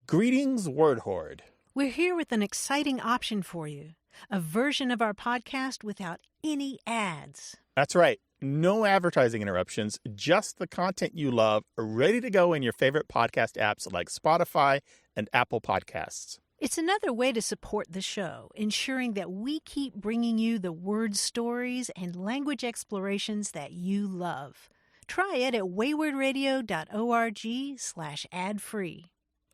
Greetings, Word Horde. We're here with an exciting option for you. A version of our podcast without any ads. That's right. No advertising interruptions, just the content you love, ready to go in your favorite podcast apps like Spotify and Apple Podcasts. It's another way to support the show, ensuring that we keep bringing you the word stories and language explorations that you love. Try it at waywardradio.org/ad-free.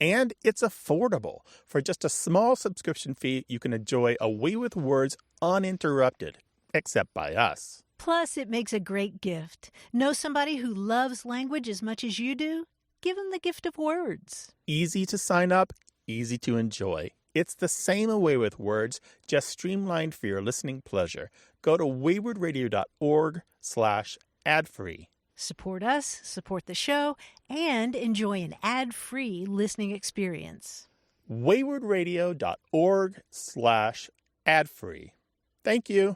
And it's affordable. For just a small subscription fee, you can enjoy Away with Words uninterrupted, except by us. Plus, it makes a great gift. Know somebody who loves language as much as you do? Give them the gift of words. Easy to sign up, easy to enjoy. It's the same Away with Words, just streamlined for your listening pleasure. Go to waywardradio.org/ad-free. Support us, support the show, and enjoy an ad-free listening experience. waywardradio.org/ad-free. Thank you.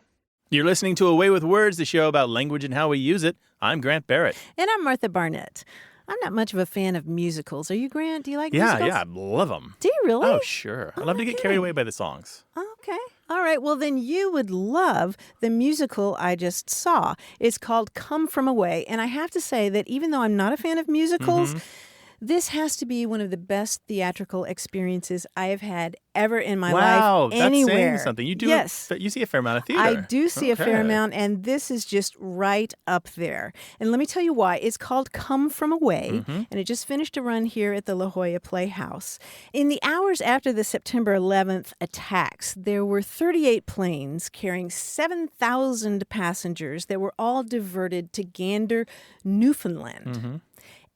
You're listening to Away with Words, the show about language and how we use it. I'm Grant Barrett. And I'm Martha Barnett. I'm not much of a fan of musicals. Are you, Grant? Do you like musicals? Yeah, I love them. Do you really? Oh, sure. I love to get carried away by the songs. Okay. All right. Well, then you would love the musical I just saw. It's called Come From Away. And I have to say that even though I'm not a fan of musicals, this has to be one of the best theatrical experiences I have had ever in my life anywhere. That's saying something. You do. Yes. You see a fair amount of theater. I do see a fair amount, and this is just right up there. And let me tell you why. It's called Come From Away, and it just finished a run here at the La Jolla Playhouse. In the hours after the September 11th attacks, there were 38 planes carrying 7,000 passengers that were all diverted to Gander, Newfoundland.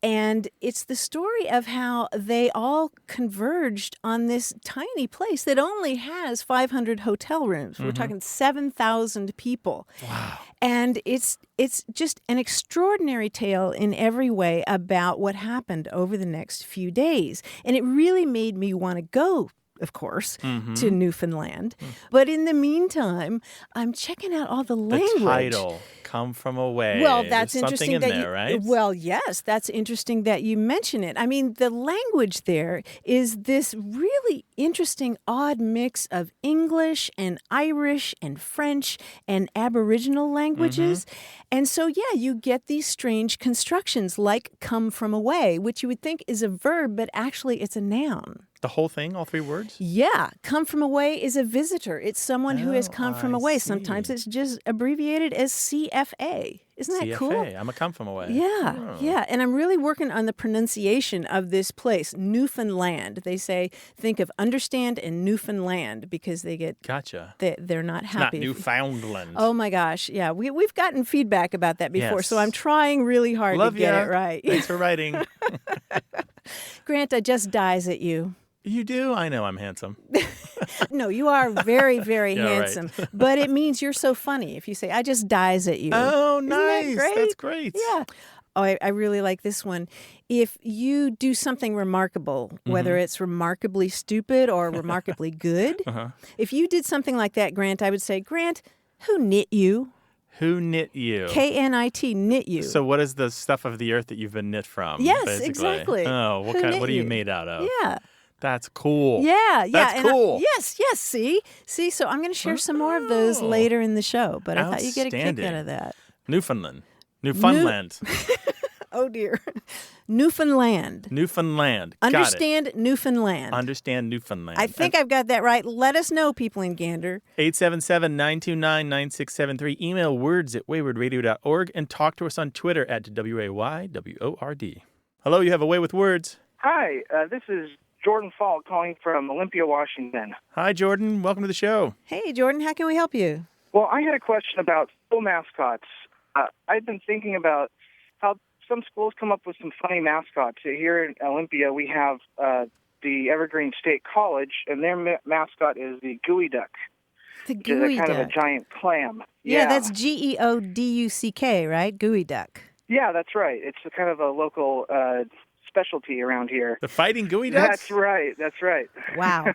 And it's the story of how they all converged on this tiny place that only has 500 hotel rooms. We're talking 7,000 people. Wow. And it's just an extraordinary tale in every way about what happened over the next few days. And it really made me want to go, of course, to Newfoundland. But in the meantime, I'm checking out all the language. The title, Come From Away. Well, that's There's interesting something in that there, right? Well, yes, that's interesting that you mention it. I mean, the language there is this really interesting, odd mix of English and Irish and French and Aboriginal languages. And so, yeah, you get these strange constructions like come from away, which you would think is a verb, but actually it's a noun. The whole thing, all three words? Yeah. Come from away is a visitor. It's someone who has come from away. See. Sometimes it's just abbreviated as CFA. Isn't that CFA. cool? I'm a come from away. Yeah, yeah. And I'm really working on the pronunciation of this place, Newfoundland. They say, think of understand and Newfoundland because they get... Gotcha. They're not happy. Not Newfoundland. Oh, my gosh. Yeah, we've gotten feedback about that before, Yes. so I'm trying really hard Love to get ya. it right. Thanks for writing. Grant, I just dies at you. You do? I know I'm handsome. No, you are very, very Yeah, handsome. But it means you're so funny if you say, I just dies at you. Oh, Isn't nice. that great? That's great. Yeah. Oh, I really like this one. If you do something remarkable, whether it's remarkably stupid or remarkably good, if you did something like that, Grant, I would say, Grant, who knit you? Who knit you? K-N-I-T, knit you. So what is the stuff of the earth that you've been knit from? Yes, basically? exactly. Oh, what are you made out of? Yeah. That's cool. Yeah, yeah. That's cool. Yes. See? So I'm going to share some more of those later in the show, but I thought you'd get a kick out of that. Newfoundland. Oh, dear. Newfoundland. Got Understand it. Newfoundland. Understand Newfoundland. I think I've got that right. Let us know, people in Gander. 877-929-9673. Email words@waywardradio.org and talk to us on Twitter at WAYWORD. Hello, you have a way with words. Hi, this is Jordan Falk calling from Olympia, Washington. Hi, Jordan. Welcome to the show. Hey, Jordan, how can we help you? Well, I had a question about school mascots. I've been thinking about how some schools come up with some funny mascots. Here in Olympia, we have the Evergreen State College, and their mascot is the gooey duck. The gooey duck. Kind of a giant clam. Yeah, that's Geoduck, right? Gooey duck. Yeah, that's right. It's a kind of a local specialty around here. The fighting gooey ducks? That's right. Wow.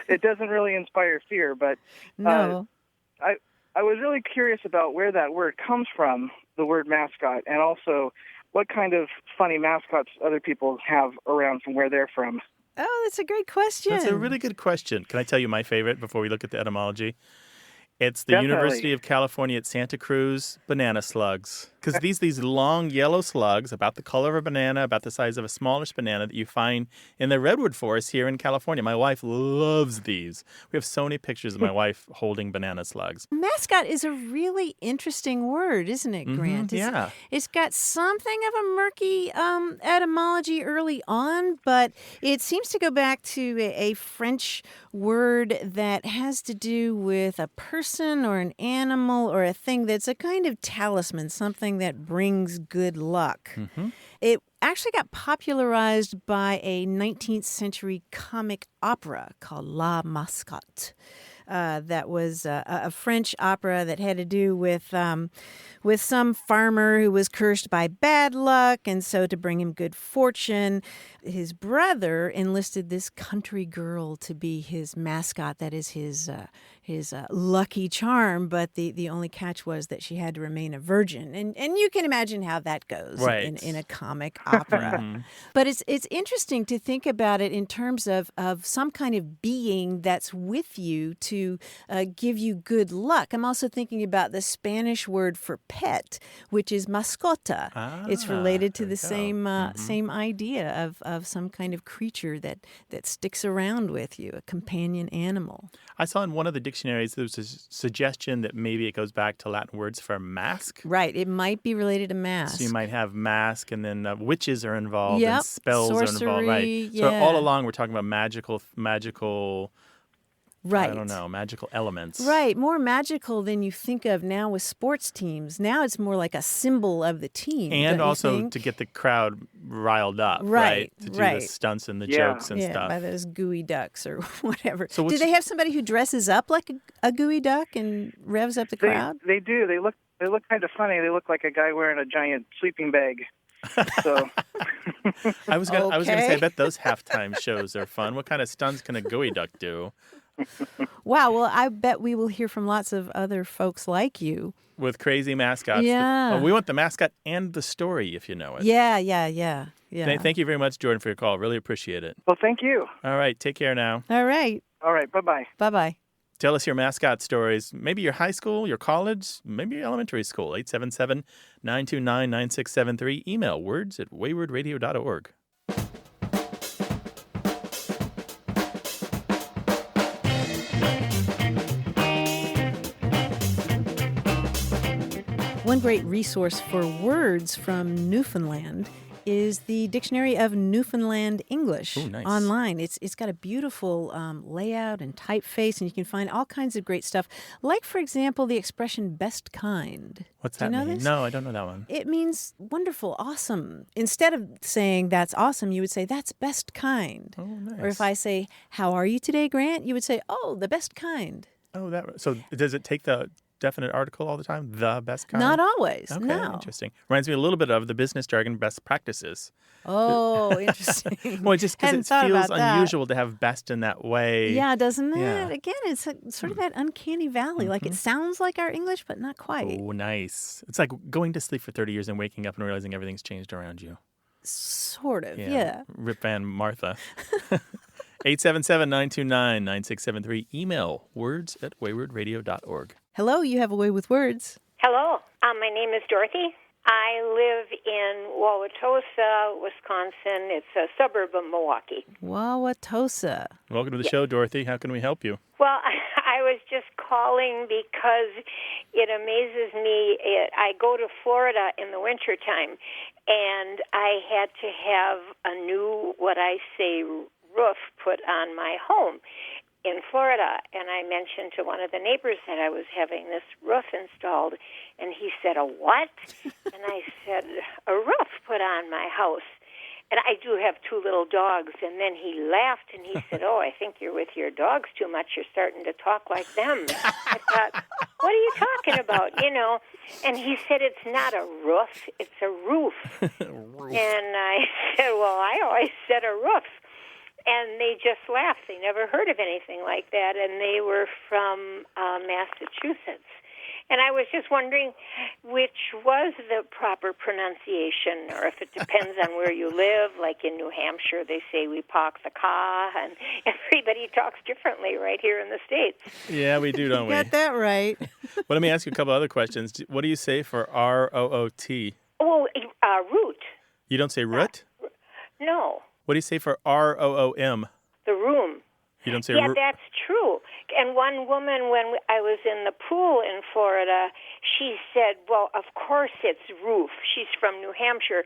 It doesn't really inspire fear, but no. I was really curious about where that word comes from, the word mascot, and also what kind of funny mascots other people have around from where they're from. Oh, that's a great question. That's a really good question. Can I tell you my favorite before we look at the etymology? It's the Definitely. University of California at Santa Cruz banana slugs. Because these long yellow slugs, about the color of a banana, about the size of a smallish banana that you find in the redwood forest here in California. My wife loves these. We have so many pictures of my wife holding banana slugs. Mascot is a really interesting word, isn't it, Grant? Yeah. It's got something of a murky etymology early on, but it seems to go back to a French word that has to do with a person or an animal or a thing that's a kind of talisman, something that brings good luck. It actually got popularized by a 19th century comic opera called La Mascotte. That was a French opera that had to do with some farmer who was cursed by bad luck, and so to bring him good fortune, his brother enlisted this country girl to be his mascot. That is his lucky charm. But the only catch was that she had to remain a virgin, and you can imagine how that goes in a comic opera. But it's interesting to think about it in terms of some kind of being that's with you to give you good luck. I'm also thinking about the Spanish word for pet, which is mascota. It's related to the same idea of some kind of creature that sticks around with you, a companion animal. I saw in one of the dictionaries there was a suggestion that maybe it goes back to Latin words for mask. Right. It might be related to mask. So you might have mask, and then witches are involved, and spells sorcery, are involved. Right. yeah. So all along we're talking about magical. Right. I don't know, magical elements. Right. More magical than you think of now with sports teams. Now it's more like a symbol of the team. And don't you also think? to get the crowd riled up, Right, To do right. the stunts and the jokes and stuff. by those gooey ducks or whatever. So do they have somebody who dresses up like a gooey duck and revs up the crowd? They do. They look kind of funny. They look like a guy wearing a giant sleeping bag. So I was gonna say, I bet those halftime shows are fun. What kind of stunts can a gooey duck do? Wow, well, I bet we will hear from lots of other folks like you. With crazy mascots. Yeah. We want the mascot and the story, if you know it. Yeah. Thank you very much, Jordan, for your call. Really appreciate it. well, thank you. All right, take care now. All right. All right. Bye-bye. Bye-bye. Tell us your mascot stories. Maybe your high school, your college, maybe your elementary school. 877-929-9673. Email words@waywardradio.org. One great resource for words from Newfoundland is the Dictionary of Newfoundland English. Ooh, nice. Online. It's got a beautiful layout and typeface, and you can find all kinds of great stuff. Like, for example, the expression best kind. What's Do that you know mean? this? No, I don't know that one. It means wonderful, awesome. Instead of saying that's awesome, you would say that's best kind. Oh, nice. Or if I say, how are you today, Grant? You would say, oh, the best kind. Oh, so does it take the definite article all the time? The best kind? Not always, Okay, no. interesting. Reminds me a little bit of the business jargon best practices. Oh, interesting. Well, just because Hadn't it thought feels about that. unusual to have best in that way. Yeah, doesn't it? Yeah. Again, it's sort of that uncanny valley. Like it sounds like our English, but not quite. Oh, nice. It's like going to sleep for 30 years and waking up and realizing everything's changed around you. Sort of, yeah. Rip Van Martha. 877-929-9673. Email words@waywardradio.org. Hello, you have a way with words. Hello, my name is Dorothy. I live in Wauwatosa, Wisconsin. It's a suburb of Milwaukee. Wauwatosa. Welcome to the show, Dorothy. How can we help you? Well, I was just calling because it amazes me. I go to Florida in the wintertime, and I had to have a new, what I say, roof put on my home in Florida, and I mentioned to one of the neighbors that I was having this roof installed, and he said, a what? And I said, a roof put on my house. And I do have two little dogs, and then he laughed, and he said, oh, I think you're with your dogs too much. You're starting to talk like them. I thought, what are you talking about, And he said, it's not a roof, it's a roof. And I said, well, I always said a roof. And they just laughed. They never heard of anything like that. And they were from Massachusetts. And I was just wondering which was the proper pronunciation, or if it depends on where you live. Like in New Hampshire, they say we park the car, and everybody talks differently right here in the States. Yeah, we do, don't we? Got that right. Well, let me ask you a couple other questions. What do you say for R-O-O-T? Oh, root. You don't say root? No, What do you say for R-O-O-M? the room. You don't say Yeah, root? that's true. And one woman, when I was in the pool in Florida, she said, well, of course it's roof. She's from New Hampshire.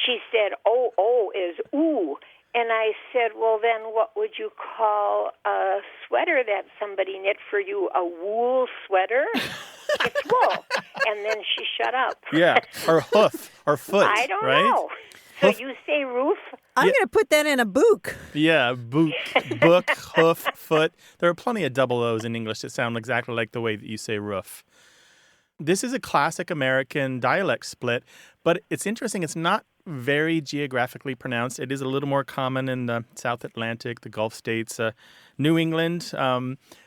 She said, O is ooh. And I said, well, then what would you call a sweater that somebody knit for you? A wool sweater? It's wool. And then she shut up. Yeah, or hoof, or foot, I don't right? know. So Hoof. you say roof? I'm going to put that in a book. Yeah, book, hoof, foot. There are plenty of double O's in English that sound exactly like the way that you say roof. This is a classic American dialect split, but it's interesting. It's not very geographically pronounced. It is a little more common in the South Atlantic, the Gulf states, New England,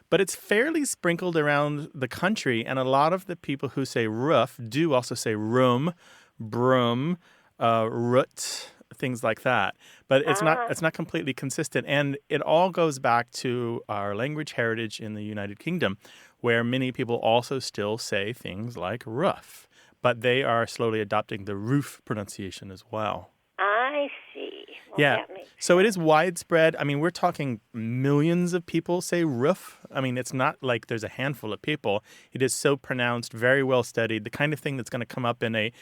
but it's fairly sprinkled around the country, and a lot of the people who say roof do also say room, broom, root, things like that. But it's not completely consistent, and it all goes back to our language heritage in the United Kingdom, where many people also still say things like roof, but they are slowly adopting the roof pronunciation as well. I see. Well, Yeah. that makes So it is widespread. I mean, we're talking millions of people say roof. I mean, it's not like there's a handful of people. It is so pronounced, very well studied, the kind of thing that's going to come up in a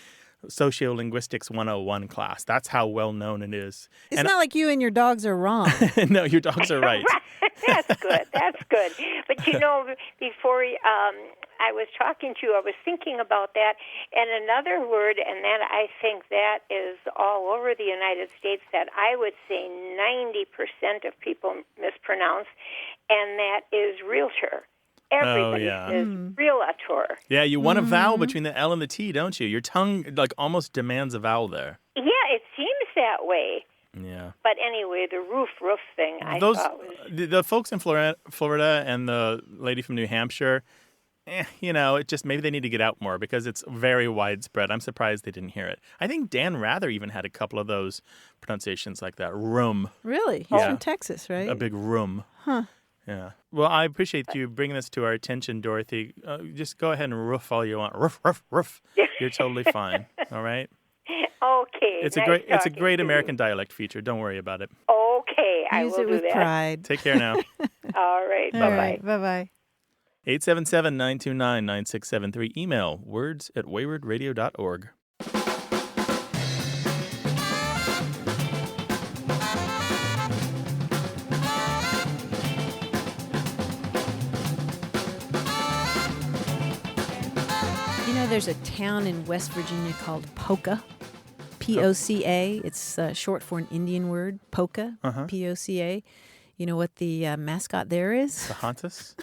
Sociolinguistics 101 class. That's how well known it is. It's not like you and your dogs are wrong. No, your dogs are right. That's good. That's good. But you know, before I was talking to you, I was thinking about that, and another word, and that I think that is all over the United States that I would say 90% of people mispronounce, and that is realtor. Everybody says realtor. Yeah, you want a vowel between the L and the T, don't you? Your tongue almost demands a vowel there. Yeah, it seems that way. Yeah. But anyway, the roof thing I thought was... The folks in Florida and the lady from New Hampshire, it just maybe they need to get out more because it's very widespread. I'm surprised they didn't hear it. I think Dan Rather even had a couple of those pronunciations like that. Room. Really? He's from Texas, right? A big room. Huh. Yeah. Well, I appreciate you bringing this to our attention, Dorothy. Just go ahead and roof all you want. Roof, roof, roof. You're totally fine. All right? Okay. It's a great American dialect feature. Don't worry about it. Okay, I Use will it do with that. pride. Take care now. All right. All Bye-bye. right. Bye-bye. 877-929-9673. Email words@waywardradio.org. There's a town in West Virginia called Poca, P-O-C-A. It's short for an Indian word, Poca, P-O-C-A. You know what the mascot there is? The Hontus?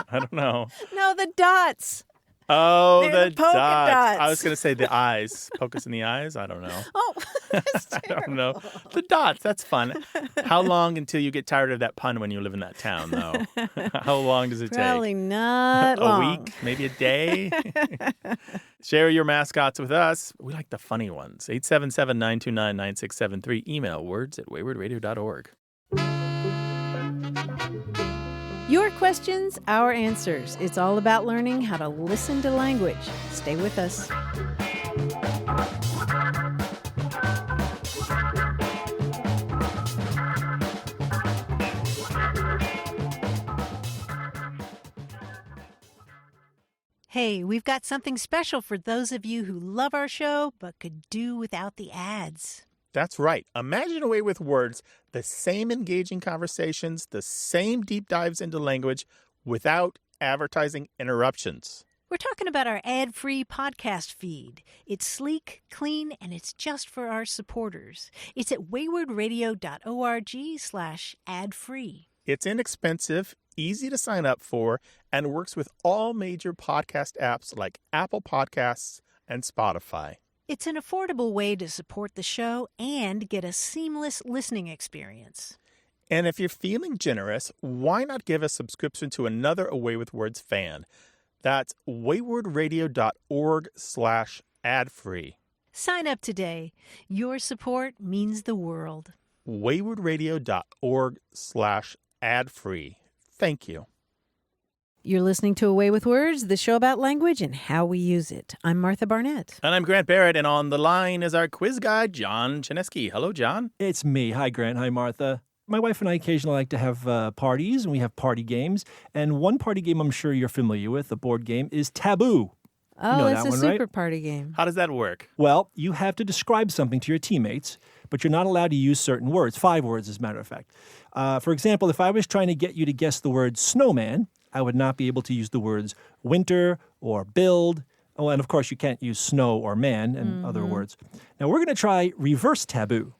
I don't know. No, the dots. Oh, They're the polka dots. I dots. was going to say the eyes. Pocus in the eyes? I don't know. Oh, that's I don't know. The dots. That's fun. How long until you get tired of that pun when you live in that town, though? How long does it probably take? not A long. week? Maybe a day? Share your mascots with us. We like the funny ones. 877-929-9673. Email words@waywardradio.org. Your questions, our answers. It's all about learning how to listen to language. Stay with us. Hey, we've got something special for those of you who love our show but could do without the ads. That's right. Imagine a way with words, the same engaging conversations, the same deep dives into language without advertising interruptions. We're talking about our ad-free podcast feed. It's sleek, clean, and it's just for our supporters. It's at waywardradio.org/ad-free. It's inexpensive, easy to sign up for, and works with all major podcast apps like Apple Podcasts and Spotify. It's an affordable way to support the show and get a seamless listening experience. And if you're feeling generous, why not give a subscription to another Away with Words fan? That's waywardradio.org/ad-free. Sign up today. Your support means the world. waywardradio.org/ad-free. Thank you. You're listening to Away with Words, the show about language and how we use it. I'm Martha Barnett. And I'm Grant Barrett, and on the line is our quiz guy, John Chinesky. Hello, John. It's me. Hi, Grant. Hi, Martha. My wife and I occasionally like to have parties, and we have party games. And one party game I'm sure you're familiar with, a board game, is Taboo. Oh, you know it's that a one, super right? party game. How does that work? Well, you have to describe something to your teammates, but you're not allowed to use certain words, 5 words as a matter of fact. For example, if I was trying to get you to guess the word snowman, I would not be able to use the words winter or build. Oh, and of course, you can't use snow or man and other words. Now, we're going to try reverse taboo.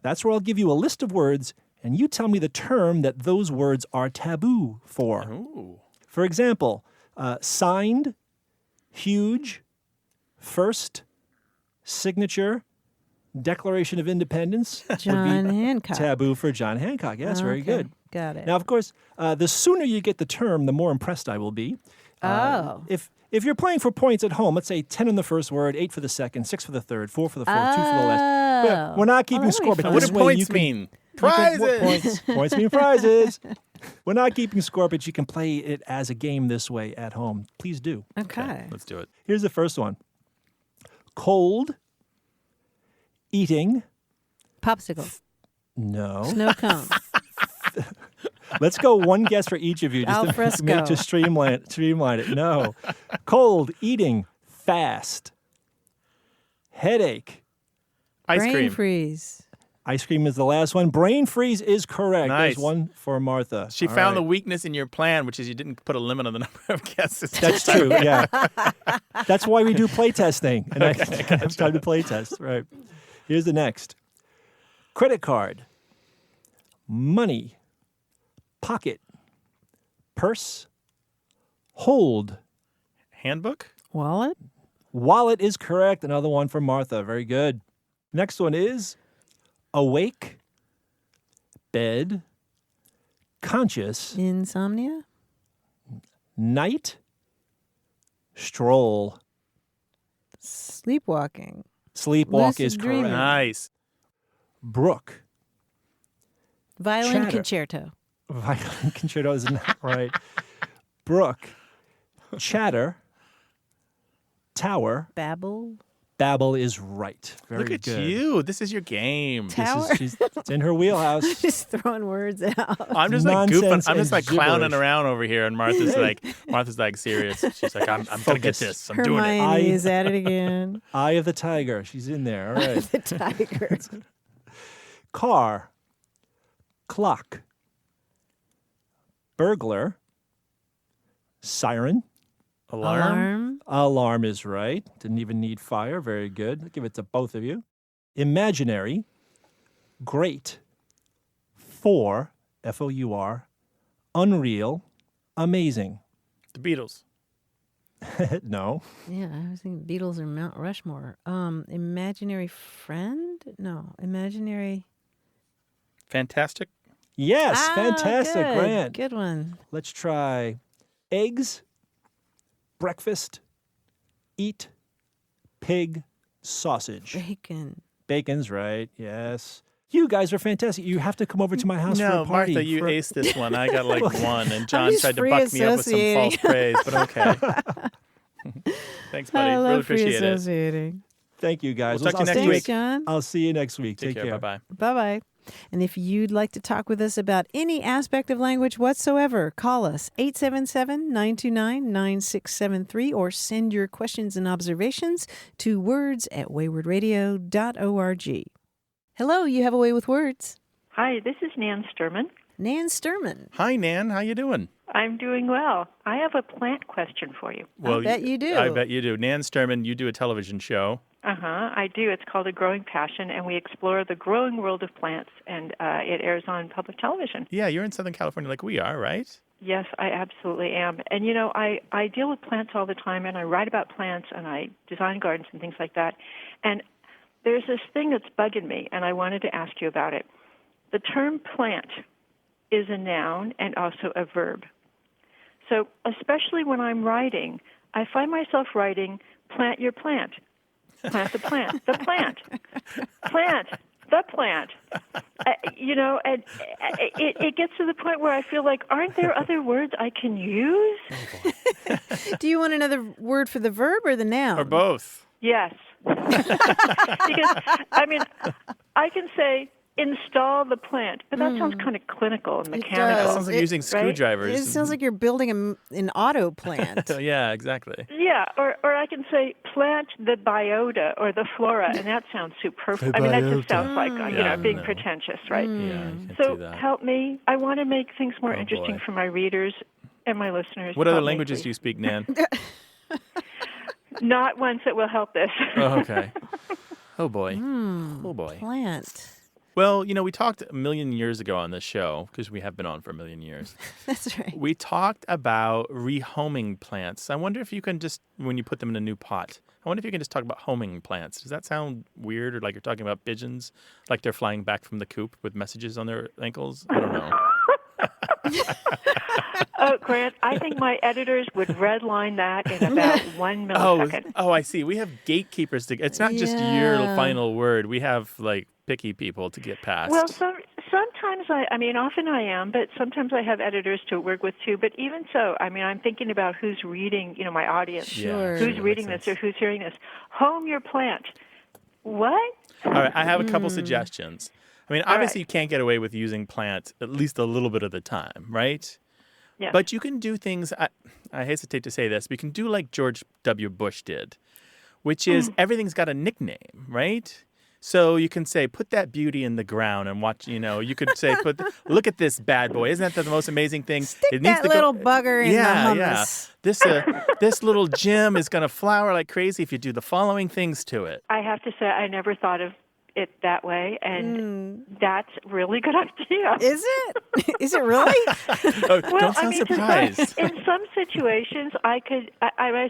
That's where I'll give you a list of words, and you tell me the term that those words are taboo for. Ooh. For example, signed, huge, first, signature, Declaration of Independence. John would be Hancock. Taboo for John Hancock. Yes, very Okay, good. Got it. Now, of course, the sooner you get the term, the more impressed I will be. If you're playing for points at home, let's say 10 on the first word, 8 for the second, 6 for the third, 4 for the fourth, 2 for the last. We're not keeping that'll be score, but fun. What this do way points you can, mean? you can- Prizes! Points mean prizes. We're not keeping score, but you can play it as a game this way at home. Please do. Okay. Let's do it. Here's the first one. Cold, eating, Popsicle. no. Snow cone. Let's go one guess for each of you just Al fresco. to streamline it. No. Cold, eating, fast, headache. Ice Brain cream. freeze. Ice cream is the last one. Brain freeze is correct. Nice. There's one for Martha. She All found the right. weakness in your plan, which is you didn't put a limit on the number of guesses. That's true, yeah. That's why we do play testing. And I have time to play test. Right. Here's the next. Credit card, money, pocket, purse, hold. Handbook? Wallet. Wallet is correct. Another one for Martha. Very good. Next one is awake, bed, conscious, Insomnia. night, stroll. Sleepwalking. Sleepwalk Lucid is dreaming. correct. Nice. Brook. Violin Chatter. concerto. Violin concerto is not right. Brook. Chatter. Tower. Babble. Babble is right. Very Look at good. you. This is your game. Tower. It's in her wheelhouse. Just throwing words out. I'm just like goofing. Nonsense I'm just and like clowning gibberish. around over here, and Martha's like serious. She's like, I'm gonna get Focus. this. I'm doing it. Hermione is at it again. Eye of the tiger. She's in there. All right. The tiger. Car. Clock. Burglar. Siren. Alarm. Alarm is right. Didn't even need fire. Very good. I'll give it to both of you. Imaginary. Great. For. F-O-U-R. Unreal. Amazing. The Beatles. No. Yeah, I was thinking Beatles or Mount Rushmore. Imaginary friend? No, imaginary. Fantastic. Yes. Ah, Fantastic. good. Grant. Good one. Let's try eggs, breakfast, eat, pig, sausage. Bacon. Bacon's right, yes. You guys are fantastic. You have to come over to my house for No, a party. Martha, you aced this one. I got like one, and John just tried to free buck me up with some associating. false praise, but okay. Thanks, buddy. I Really love free appreciate it. associating. Thank you, guys. We'll talk to you next Thanks, week. John. I'll see you next week. Take care. Bye-bye. Bye-bye. And if you'd like to talk with us about any aspect of language whatsoever, call us 877-929-9673 or send your questions and observations to words@waywardradio.org. Hello, you have a way with words. Hi, this is Nan Sturman. Nan Sturman. Hi, Nan. How you doing? I'm doing well. I have a plant question for you. I bet you do. I bet you do. Nan Sturman, you do a television show. I do. It's called A Growing Passion, and we explore the growing world of plants, and it airs on public television. Yeah, you're in Southern California like we are, right? Yes, I absolutely am. And, you know, I deal with plants all the time, and I write about plants, and I design gardens and things like that. And there's this thing that's bugging me, and I wanted to ask you about it. The term plant is a noun and also a verb. So especially when I'm writing, I find myself writing, plant your plant. Plant the plant. The plant. Plant. The plant. And it gets to the point where I feel like, aren't there other words I can use? Do you want another word for the verb or the noun? Or both. Yes. Because, I can say, install the plant, but that sounds kind of clinical and mechanical. It sounds like using screwdrivers. It sounds like you're building an auto plant. Yeah, exactly. Yeah, or I can say plant the biota or the flora, and that sounds superfluous. That just sounds like being pretentious, right? Yeah, So help me. I want to make things more interesting for my readers and my listeners. What other languages do you speak, Nan? Not ones that will help this. Oh, okay. Oh, boy. Oh, boy. Plant. Well, we talked a million years ago on this show, because we have been on for a million years. That's right. We talked about rehoming plants. I wonder if you can just, when you put them in a new pot, I wonder if you can just talk about homing plants. Does that sound weird, or like you're talking about pigeons, like they're flying back from the coop with messages on their ankles? I don't know. Oh, Grant, I think my editors would redline that in about 1 millisecond. Oh, I see. We have gatekeepers. It's not just your final word. We have, picky people to get past. Well, sometimes often I am, but sometimes I have editors to work with too. But even so, I'm thinking about who's reading, my audience. Sure. Who's reading this or who's hearing this. Home your plant. What? All right, I have a couple suggestions. Obviously you can't get away with using plant at least a little bit of the time, right? Yeah. But you can do things, I hesitate to say this, but you can do like George W. Bush did, which is everything's got a nickname, right? So you can say, put that beauty in the ground and watch, you could say, look at this bad boy. Isn't that the most amazing thing? Stick that little bugger in the hummus. Yeah. This little gem is going to flower like crazy if you do the following things to it. I have to say, I never thought of it that way, and that's a really good idea. Is it? Is it really? Don't sound surprised. In some situations, I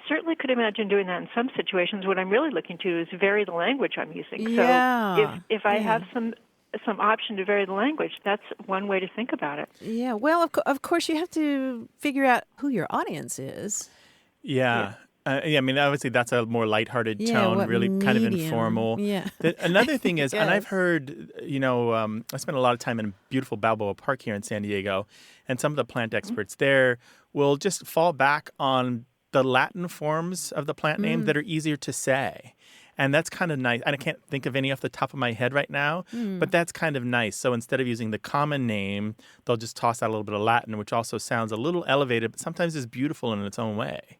certainly could imagine doing that in some situations. What I'm really looking to is vary the language I'm using. Yeah. So if I have some option to vary the language, that's one way to think about it. Yeah. Well, of course, you have to figure out who your audience is. Yeah. Obviously that's a more lighthearted tone, really kind of informal. Yeah. Another thing is, and I've heard, I spent a lot of time in beautiful Balboa Park here in San Diego, and some of the plant experts there will just fall back on the Latin forms of the plant name that are easier to say. And that's kind of nice. And I can't think of any off the top of my head right now, but that's kind of nice. So instead of using the common name, they'll just toss out a little bit of Latin, which also sounds a little elevated, but sometimes is beautiful in its own way.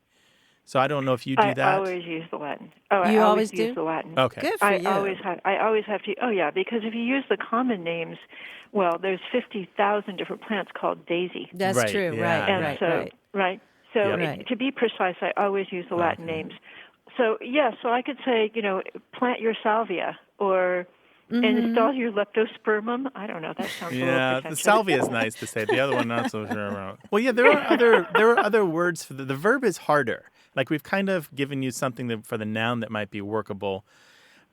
So I don't know if you do that. I always use the Latin. Oh, you I always use do? the Latin. Okay. Good for you. I always have to. Oh, yeah, because if you use the common names, well, there's 50,000 different plants called daisy. That's Right, true. yeah, Right. And right. so, right. So Right. to be precise, I always use the Latin names. So, so I could say, plant your salvia or install your leptospermum. I don't know. That sounds a little Yeah, pretentious. the salvia is nice to say. The other one, not so sure about. Well, yeah, there are other words for the verb is harder. Like we've kind of given you something for the noun that might be workable,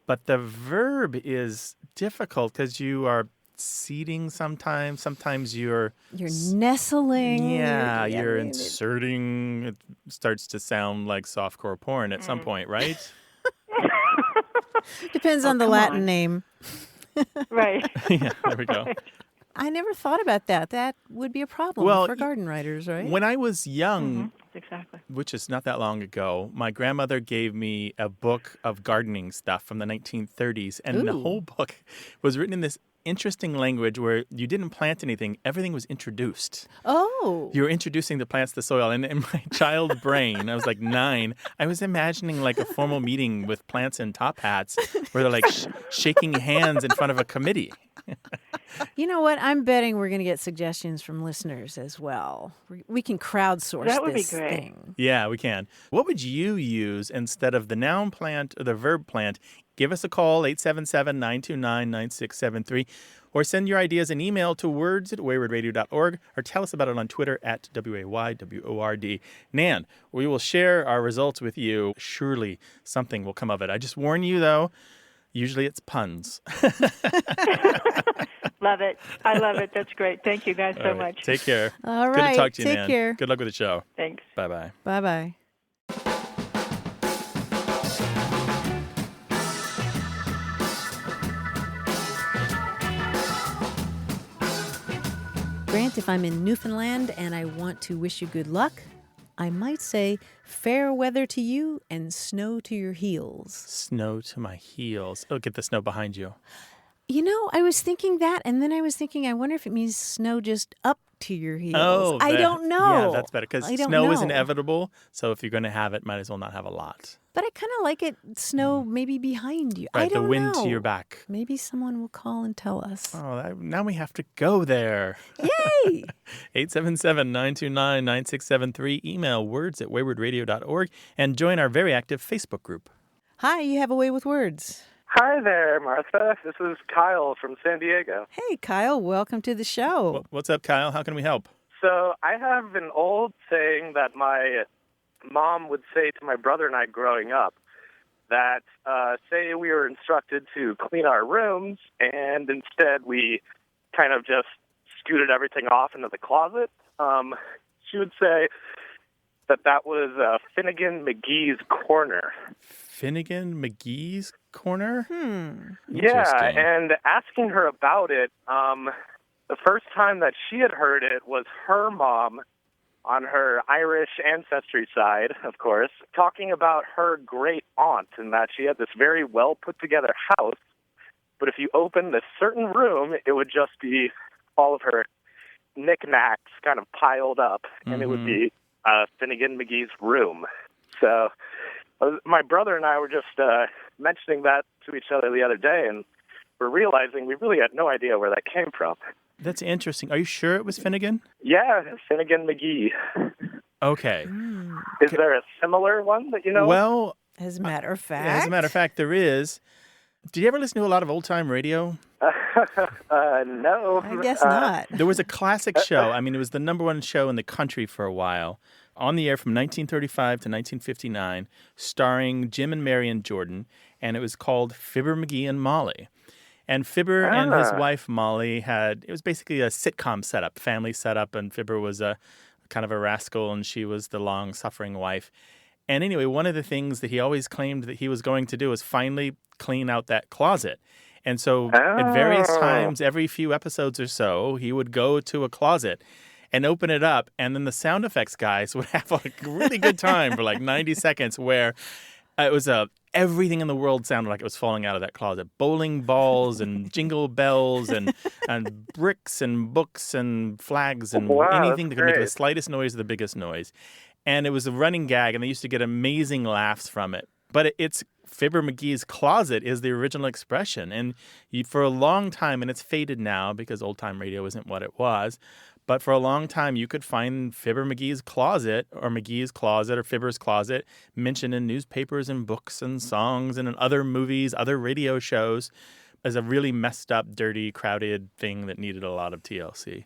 but the verb is difficult because you are seating sometimes. Sometimes you're nestling. Yeah, you're inserting. It starts to sound like softcore porn at some point, right? Depends on the Latin name. Right. Yeah, there we go. I never thought about that. That would be a problem for garden writers, right? When I was young, Exactly. which is not that long ago, my grandmother gave me a book of gardening stuff from the 1930s. And the whole book was written in this interesting language where you didn't plant anything. Everything was introduced. Oh. You were introducing the plants to the soil. And in my child brain, I was like 9, I was imagining like a formal meeting with plants in top hats where they're like shaking hands in front of a committee. You know what? I'm betting we're going to get suggestions from listeners as well. We can crowdsource That would be this great. thing. Yeah, we can. What would you use instead of the noun plant or the verb plant? Give us a call, 877-929-9673, or send your ideas an email to words@waywardradio.org, or tell us about it on Twitter @WAYWORD. Nan, we will share our results with you. Surely something will come of it. I just warn you, though, Usually it's puns. Love it. I love it. That's great. Thank you guys so All right. much. Take care. All Good right. to talk to you, Take Nan. care. Good luck with the show. Thanks. Bye-bye. Bye-bye. Grant, if I'm in Newfoundland and I want to wish you good luck, I might say fair weather to you and snow to your heels. Snow to my heels. Oh, get the snow behind you. You know, I was thinking that, and then I was thinking, I wonder if it means snow just up to your heels. Oh, I don't know. Yeah, that's better because I don't snow is know. inevitable. So if you're going to have it, might as well not have a lot. But I kind of like it snow maybe behind you. I Right, don't the wind know. to your back. Maybe someone will call and tell us. Oh, now we have to go there. Yay! 877-929-9673. Email words@waywardradio.org and join our very active Facebook group. Hi, you have a way with words. Hi there, Martha. This is Kyle from San Diego. Hey, Kyle, welcome to the show. What's up, Kyle? How can we help? So I have an old saying that my mom would say to my brother and I growing up, that say we were instructed to clean our rooms, and instead we kind of just scooted everything off into the closet. She would say that was Finnegan McGee's corner. Finnegan McGee's corner? Yeah, Interesting. and asking her about it, the first time that she had heard it was her mom on her Irish ancestry side, of course, talking about her great aunt and that she had this very well put together house, but if you opened this certain room, it would just be all of her knickknacks kind of piled up, and it would be Finnegan McGee's room. So my brother and I were just mentioning that to each other the other day, and we're realizing we really had no idea where that came from. That's interesting. Are you sure it was Finnegan? Yeah, Finnegan McGee. Okay. Is there a similar one that you know? Well, As a matter of fact. as a matter of fact, there is. Did you ever listen to a lot of old-time radio? No. I guess not. There was a classic show. I mean, it was the number one show in the country for a while, on the air from 1935 to 1959, starring Jim and Marion Jordan, and it was called Fibber McGee and Molly. And Fibber and his wife, Molly, it was basically a sitcom setup, family setup, and Fibber was a kind of a rascal, and she was the long-suffering wife. And anyway, one of the things that he always claimed that he was going to do was finally clean out that closet. And so at various times, every few episodes or so, he would go to a closet and open it up, and then the sound effects guys would have a really good time for like 90 seconds where it was everything in the world sounded like it was falling out of that closet. Bowling balls and jingle bells and bricks and books and flags and anything that could make the slightest noise or the biggest noise. And it was a running gag, and they used to get amazing laughs from it. But it's Fibber McGee's closet is the original expression. And for a long time, and it's faded now because old-time radio isn't what it was, but for a long time, you could find Fibber McGee's closet or McGee's closet or Fibber's closet mentioned in newspapers and books and songs and in other movies, other radio shows as a really messed up, dirty, crowded thing that needed a lot of TLC.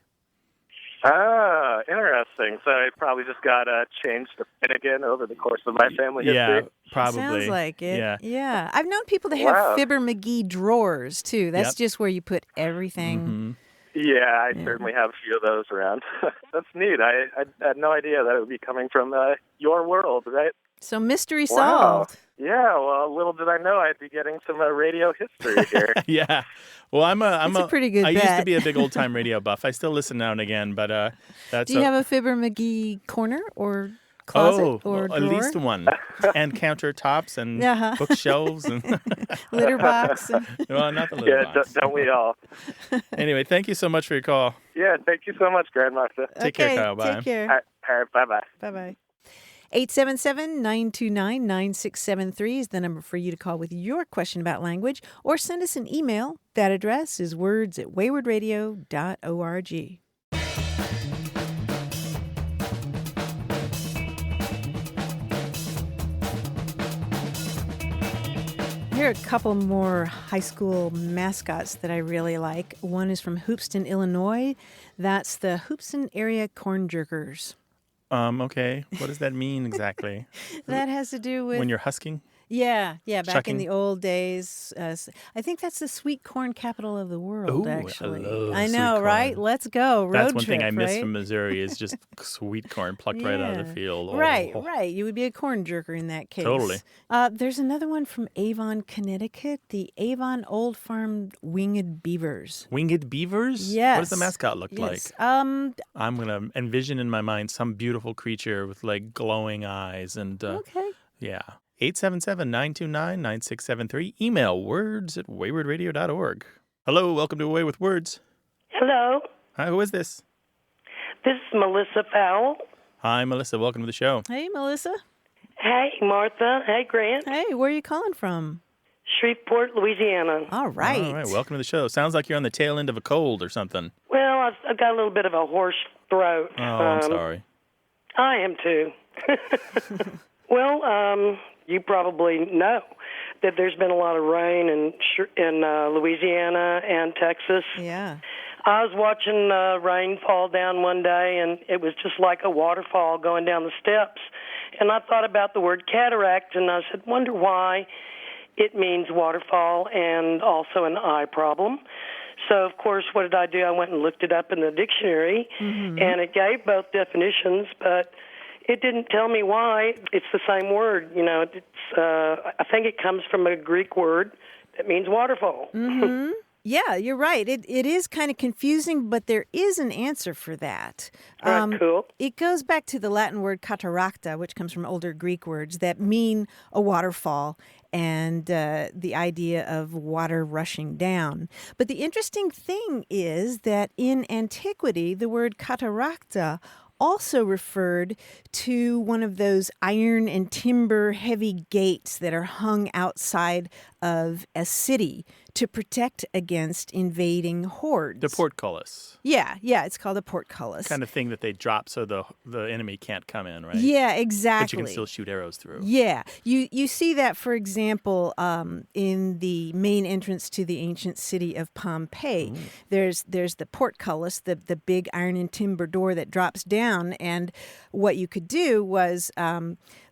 Ah, interesting. So it probably just got changed to Finnegan over the course of my family history. Yeah, probably. Sounds like it. Yeah. I've known people that have Fibber McGee drawers, too. That's just where you put everything. Mm-hmm. Yeah, I certainly have a few of those around. That's neat. I had no idea that it would be coming from your world, right? So mystery solved. Yeah, well, little did I know I'd be getting some radio history here. Yeah. Well, I'm a pretty good bet. I used to be a big old-time radio buff. I still listen now and again, but that's... Do you have a Fibber McGee corner or closet or at drawer? least one. And countertops and bookshelves and... litter box. Well, not the litter box. Yeah, don't we all? Anyway, thank you so much for your call. Yeah, thank you so much, Grandmaster. Take care, Kyle. Bye. Take care. All right, bye-bye. Bye-bye. 877-929-9673 is the number for you to call with your question about language, or send us an email. That address is words@waywardradio.org. Here are a couple more high school mascots that I really like. One is from Hoopeston, Illinois. That's the Hoopeston Area Corn Jerkers. Okay. What does that mean exactly? That has to do with... When you're husking? Yeah, back Shucking. in the old days. I think that's the sweet corn capital of the world, Ooh, actually. I love I sweet know, corn. right? Let's go. Road That's one trip, thing I miss right? from Missouri is just sweet corn plucked right out of the field. Oh. Right. You would be a corn jerker in that case. Totally. There's another one from Avon, Connecticut, the Avon Old Farm Winged Beavers. Winged Beavers? Yes. What does the mascot look like? Yes. I'm going to envision in my mind some beautiful creature with like glowing eyes and Okay. yeah. 877-929-9673. Email words@waywardradio.org. Hello, welcome to Away with Words. Hello, Hi, who is this? this is Melissa Powell. Hi, Melissa. Welcome to the show. Hey, Melissa. Hey, Martha. Hey, Grant. Hey, where are you calling from? Shreveport, Louisiana. All right. All right, welcome to the show. Sounds like you're on the tail end of a cold or something. Well, I've got a little bit of a hoarse throat. Oh, I'm sorry. I am too. Well, you probably know that there's been a lot of rain in Louisiana and Texas. Yeah. I was watching rain fall down one day, and it was just like a waterfall going down the steps. And I thought about the word cataract, and I said, wonder why it means waterfall and also an eye problem. So, of course, what did I do? I went and looked it up in the dictionary, and it gave both definitions, but it didn't tell me why. It's the same word. You know, I think it comes from a Greek word that means waterfall. Mm-hmm. Yeah, you're right. It is kind of confusing, but there is an answer for that. Cool. It goes back to the Latin word cataracta, which comes from older Greek words that mean a waterfall and the idea of water rushing down. But the interesting thing is that in antiquity, the word cataracta also referred to one of those iron and timber heavy gates that are hung outside of a city to protect against invading hordes. The portcullis. Yeah, it's called a portcullis. Kind of thing that they drop so the enemy can't come in, right? Yeah, exactly. But you can still shoot arrows through. Yeah. You see that, for example, in the main entrance to the ancient city of Pompeii. Ooh. There's the portcullis, the big iron and timber door that drops down, and what you could do was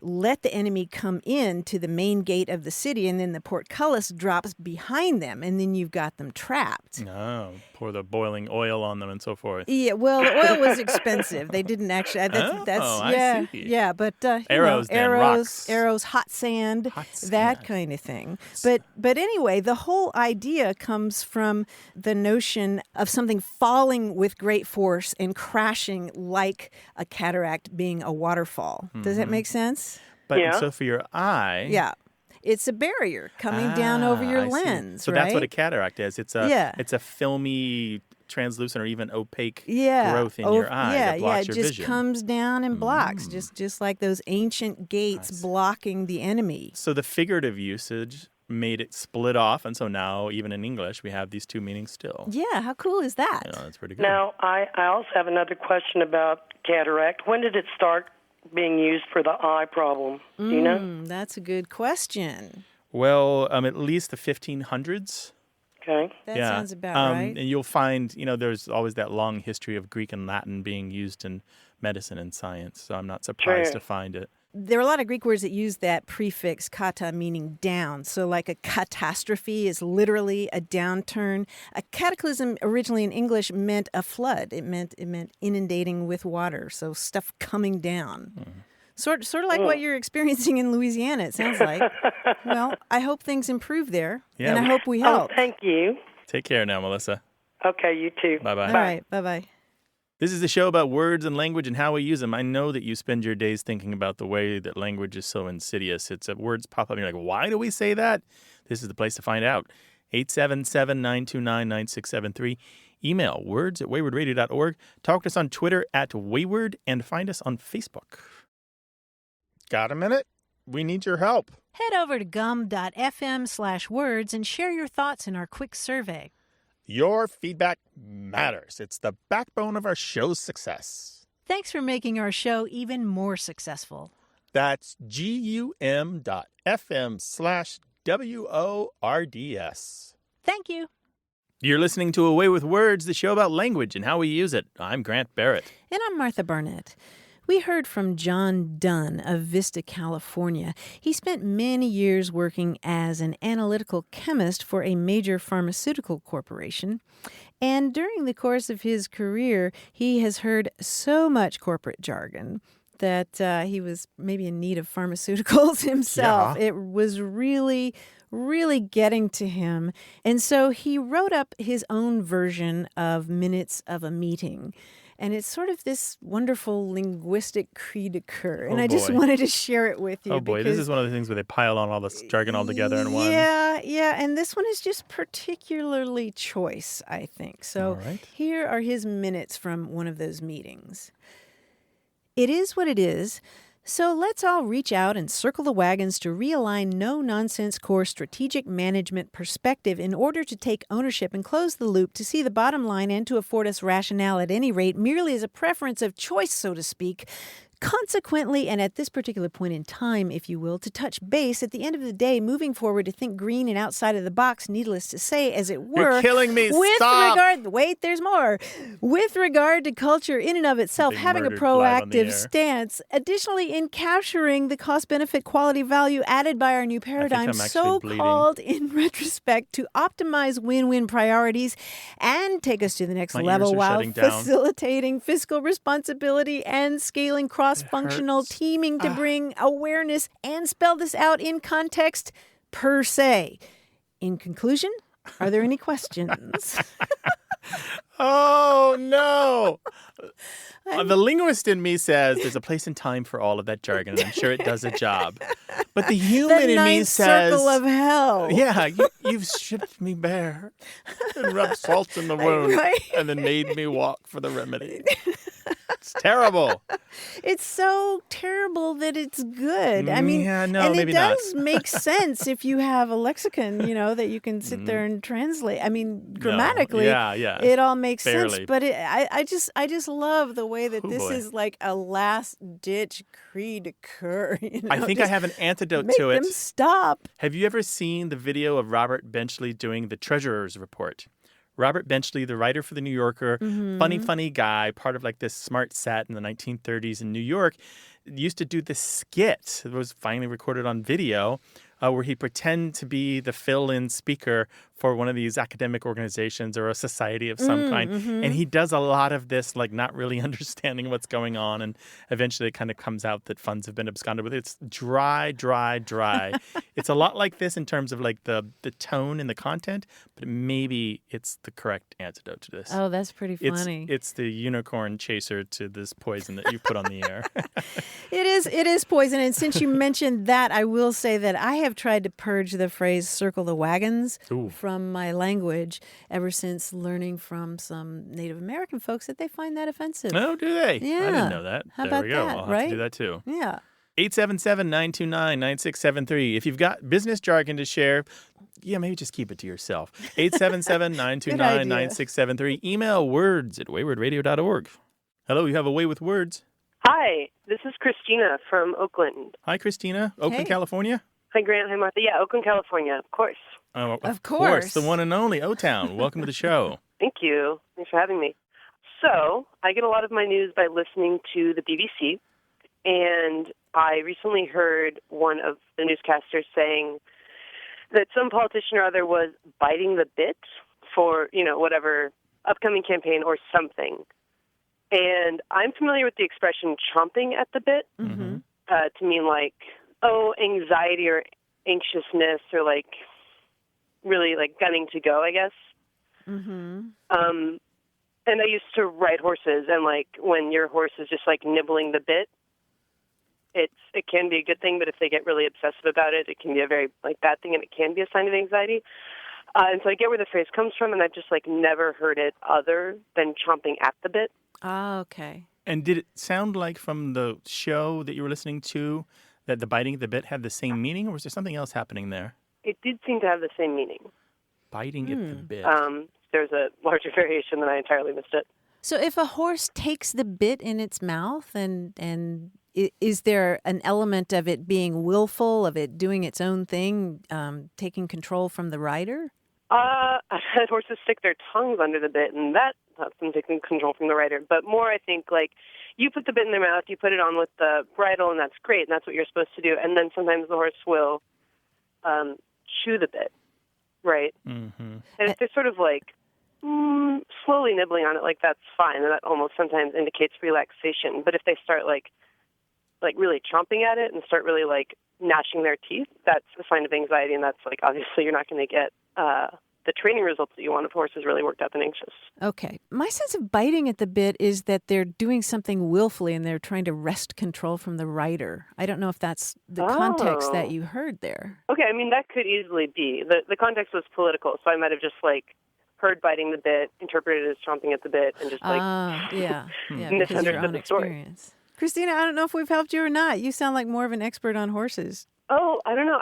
let the enemy come in to the main gate of the city, and then the portcullis drops behind them, and then you've got them trapped. Oh, pour the boiling oil on them and so forth. Yeah, well, the oil was expensive. They didn't actually. I see. Yeah, but arrows, arrows, hot sand, that kind of thing. But anyway, the whole idea comes from the notion of something falling with great force and crashing like a cataract being a waterfall. Does that make sense? But so for your eye, it's a barrier coming down over your lens. So that's what a cataract is. It's a filmy, translucent, or even opaque growth in your eye that blocks your vision. It just comes down and blocks, just like those ancient gates blocking the enemy. So the figurative usage made it split off, and so now even in English we have these two meanings still. Yeah, how cool is that? That's pretty good. Now, I also have another question about cataract. When did it start being used for the eye problem? Do you know? That's a good question. Well, at least the 1500s. Okay. That sounds about right. And you'll find, there's always that long history of Greek and Latin being used in medicine and science, so I'm not surprised to find it. There are a lot of Greek words that use that prefix kata, meaning down. So like a catastrophe is literally a downturn. A cataclysm originally in English meant a flood. It meant inundating with water, so stuff coming down. Sort of like what you're experiencing in Louisiana, it sounds like. Well, I hope things improve there, and I hope we help. Oh, thank you. Take care now, Melissa. Okay, you too. Bye-bye. All right, bye-bye. This is a show about words and language and how we use them. I know that you spend your days thinking about the way that language is so insidious. It's words pop up and you're like, why do we say that? This is the place to find out. 877-929-9673. Email words@waywardradio.org. Talk to us on Twitter @wayward and find us on Facebook. Got a minute? We need your help. Head over to gum.fm/words and share your thoughts in our quick survey. Your feedback matters. It's the backbone of our show's success. Thanks for making our show even more successful. That's gum.fm/WORDS. Thank you. You're listening to Away with Words, the show about language and how we use it. I'm Grant Barrett. And I'm Martha Barnett. We heard from John Dunn of Vista, California. He spent many years working as an analytical chemist for a major pharmaceutical corporation. And during the course of his career, he has heard so much corporate jargon that he was maybe in need of pharmaceuticals himself. Yeah. It was really getting to him. And so he wrote up his own version of Minutes of a Meeting. And it's sort of this wonderful linguistic cri de coeur. And I just wanted to share it with you. Oh, boy. This is one of the things where they pile on all this jargon all together in one. Yeah. And this one is just particularly choice, I think. So here are his minutes from one of those meetings. It is what it is. So let's all reach out and circle the wagons to realign no-nonsense core strategic management perspective in order to take ownership and close the loop to see the bottom line and to afford us rationale at any rate, merely as a preference of choice, so to speak. Consequently, and at this particular point in time, if you will, to touch base, at the end of the day, moving forward to think green and outside of the box, needless to say, as it were. You're killing me. Stop. Wait, there's more. With regard to culture in and of itself, having a proactive stance. Additionally, in capturing the cost-benefit quality value added by our new paradigm, so-called in retrospect, to optimize win-win priorities and take us to the next level while facilitating fiscal responsibility and scaling cross-functional teaming to bring awareness and spell this out in context per se. In conclusion, are there any questions? Oh, no. The linguist in me says there's a place and time for all of that jargon, and I'm sure it does a job. But the human in me says... circle of hell. Yeah, you've stripped me bare and rubbed salt in the wound and then made me walk for the remedy. It's terrible. It's so terrible that it's good. I mean, and maybe it does make sense if you have a lexicon, that you can sit there and translate. I mean, grammatically, it all makes sense. But I just love the way that this is like a last-ditch cri de coeur. I think I have an antidote to it. Make them stop. Have you ever seen the video of Robert Benchley doing the Treasurer's Report? Robert Benchley, the writer for The New Yorker, funny guy, part of like this smart set in the 1930s in New York, used to do this skit that was finally recorded on video where he'd pretend to be the fill-in speaker for one of these academic organizations or a society of some kind. And he does a lot of this, like not really understanding what's going on. And eventually it kind of comes out that funds have been absconded with. It's dry. It's a lot like this in terms of like the tone and the content, but maybe it's the correct antidote to this. Oh, that's pretty funny. It's the unicorn chaser to this poison that you put on the air. It is poison. And since you mentioned that, I will say that I have tried to purge the phrase circle the wagons from my language ever since learning from some Native American folks that they find that offensive. Oh, do they? Yeah. I didn't know that. How there about we go. that, I'll have right? to do that too. Yeah. 877-929-9673. If you've got business jargon to share, maybe just keep it to yourself. 877-929-9673. Email words@waywardradio.org. Hello, you have a way with words. Hi, this is Christina from Oakland. Hi, Christina. Oakland, California? Hi, Grant. Hi, Martha. Yeah, Oakland, California, of course. Oh, of course. The one and only O-Town. Welcome to the show. Thank you. Thanks for having me. So, I get a lot of my news by listening to the BBC, and I recently heard one of the newscasters saying that some politician or other was biting the bit for, whatever upcoming campaign or something. And I'm familiar with the expression chomping at the bit to mean like, anxiety or anxiousness or like really like gunning to go, I guess. And I used to ride horses, and like when your horse is just like nibbling the bit, it can be a good thing, but if they get really obsessive about it, it can be a very like bad thing, and it can be a sign of anxiety. And so I get where the phrase comes from, and I've just like never heard it other than chomping at the bit. Ah, okay. And did it sound like from the show that you were listening to that the biting the bit had the same meaning, or was there something else happening there? It did seem to have the same meaning. Biting at the bit. There's a larger variation, and I entirely missed it. So if a horse takes the bit in its mouth, and is there an element of it being willful, of it doing its own thing, taking control from the rider? I've had horses stick their tongues under the bit, and that have them taking control from the rider, but more I think like you put the bit in their mouth, you put it on with the bridle, and that's great, and that's what you're supposed to do. And then sometimes the horse will chew the bit, right? Mm-hmm. And if they're sort of like slowly nibbling on it, like that's fine, and that almost sometimes indicates relaxation. But if they start like really chomping at it and start really like gnashing their teeth, that's a sign of anxiety, and that's like obviously you're not going to get the training results that you want if a horse is really worked up and anxious. Okay. My sense of biting at the bit is that they're doing something willfully and they're trying to wrest control from the rider. I don't know if that's the context that you heard there. Okay, I mean, that could easily be. The context was political, so I might have just like heard biting the bit, interpreted it as chomping at the bit, and just like misunderstood the story. Experience. Christina, I don't know if we've helped you or not. You sound like more of an expert on horses. Oh, I don't know.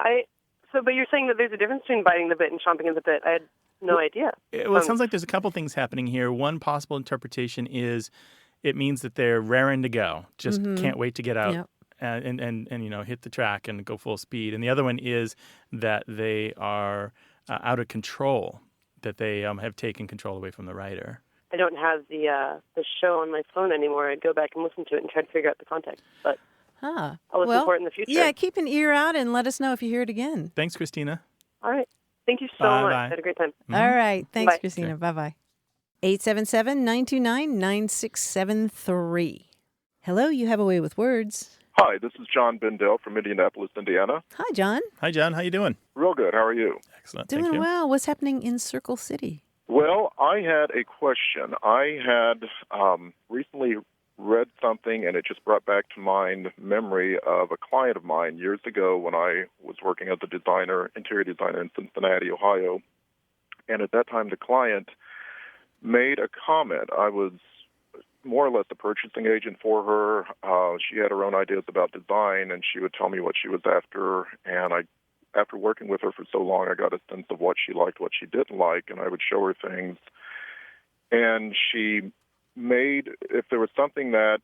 But you're saying that there's a difference between biting the bit and chomping at the bit. I had no idea. Well, it sounds like there's a couple things happening here. One possible interpretation is it means that they're raring to go, just can't wait to get out and hit the track and go full speed. And the other one is that they are out of control, that they have taken control away from the rider. I don't have the show on my phone anymore. I'd go back and listen to it and try to figure out the context. But I'll listen for it in the future. Yeah, keep an ear out and let us know if you hear it again. Thanks, Christina. All right. Thank you so much. I had a great time. Mm-hmm. All right. Thanks, Bye. Christina. Okay. Bye-bye. 877-929-9673. Hello, you have a way with words. Hi, this is John Bendel from Indianapolis, Indiana. Hi, John. Hi, John. How you doing? Real good. How are you? Excellent. Doing Thank you. well. What's happening in Circle City? Well, I had a question. I had recently read something, and it just brought back to mind memory of a client of mine years ago when I was working as a interior designer in Cincinnati, Ohio. And at that time, the client made a comment. I was more or less a purchasing agent for her. She had her own ideas about design, and she would tell me what she was after. And after working with her for so long, I got a sense of what she liked, what she didn't like, and I would show her things. And she if there was something that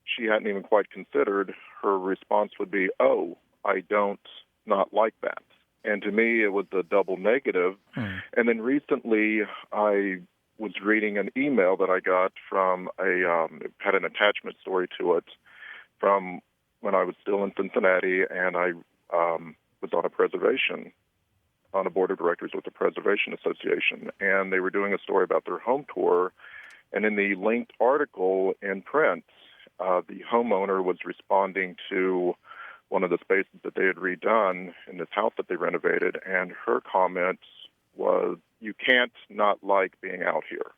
she hadn't even quite considered, her response would be, "Oh, I don't not like that." And to me, it was a double negative. And then recently, I was reading an email that I got from it had an attachment story to it from when I was still in Cincinnati, and I was on a board of directors with the Preservation Association, and they were doing a story about their home tour. And in the linked article in print, the homeowner was responding to one of the spaces that they had redone in this house that they renovated, and her comment was, "You can't not like being out here."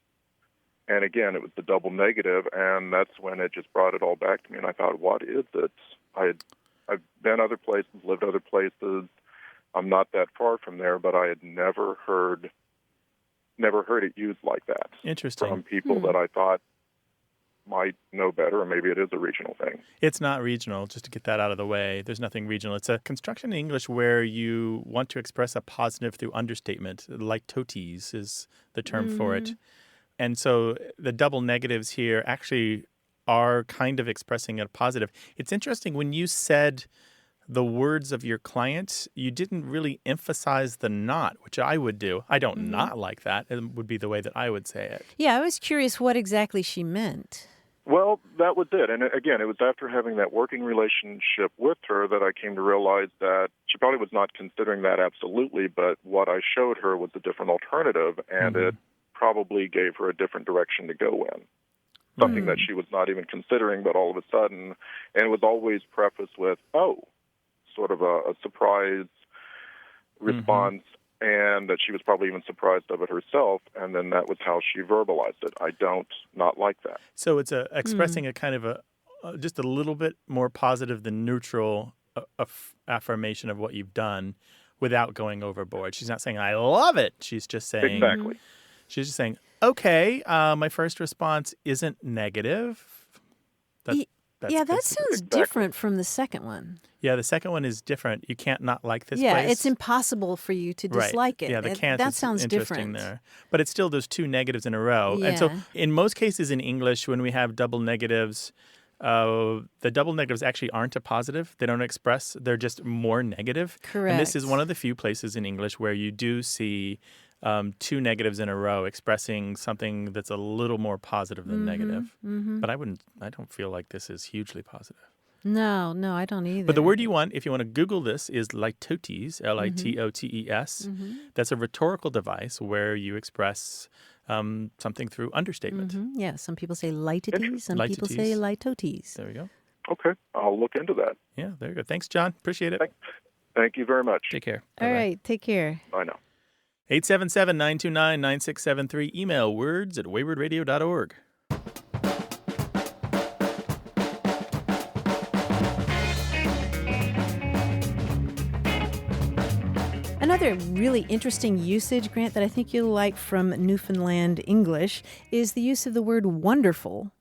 And again, it was the double negative, and that's when it just brought it all back to me, and I thought, what is it? I've been other places, lived other places. I'm not that far from there, but I had never heard it used like that. Interesting. From people that I thought might know better, or maybe it is a regional thing. It's not regional, just to get that out of the way. There's nothing regional. It's a construction in English where you want to express a positive through understatement, like totes is the term for it. And so the double negatives here actually are kind of expressing a positive. It's interesting, when you said the words of your client, you didn't really emphasize the not, which I would do. I don't not like that. It would be the way that I would say it. Yeah, I was curious what exactly she meant. Well, that was it. And again, it was after having that working relationship with her that I came to realize that she probably was not considering that absolutely, but what I showed her was a different alternative, and it probably gave her a different direction to go in. Something that she was not even considering, but all of a sudden, and it was always prefaced with, "Oh," sort of a surprise response, and that she was probably even surprised of it herself, and then that was how she verbalized it. "I don't not like that." So it's expressing a kind of just a little bit more positive than neutral affirmation of what you've done without going overboard. She's not saying, "I love it." She's just saying... Exactly. She's just saying, okay, my first response isn't negative. That sounds different from the second one. Yeah, the second one is different. You can't not like this place. Yeah, it's impossible for you to dislike it. Yeah, the can't that is sounds interesting different there. But it's still those two negatives in a row. Yeah. And so in most cases in English, when we have double negatives, the double negatives actually aren't a positive. They don't express. They're just more negative. Correct. And this is one of the few places in English where you do see two negatives in a row expressing something that's a little more positive than negative. But I don't feel like this is hugely positive. No, I don't either. But the word you want, if you want to Google this, is litotes, Litotes. That's a rhetorical device where you express something through understatement. Yeah, some people say litotes, some people say litotes. There we go. Okay, I'll look into that. Yeah, there you go. Thanks, John. Appreciate it. Thank you very much. Take care. All right, take care. Bye now. 877-929-9673. Email words@waywardradio.org. Another really interesting usage, Grant, that I think you'll like from Newfoundland English is the use of the word wonderful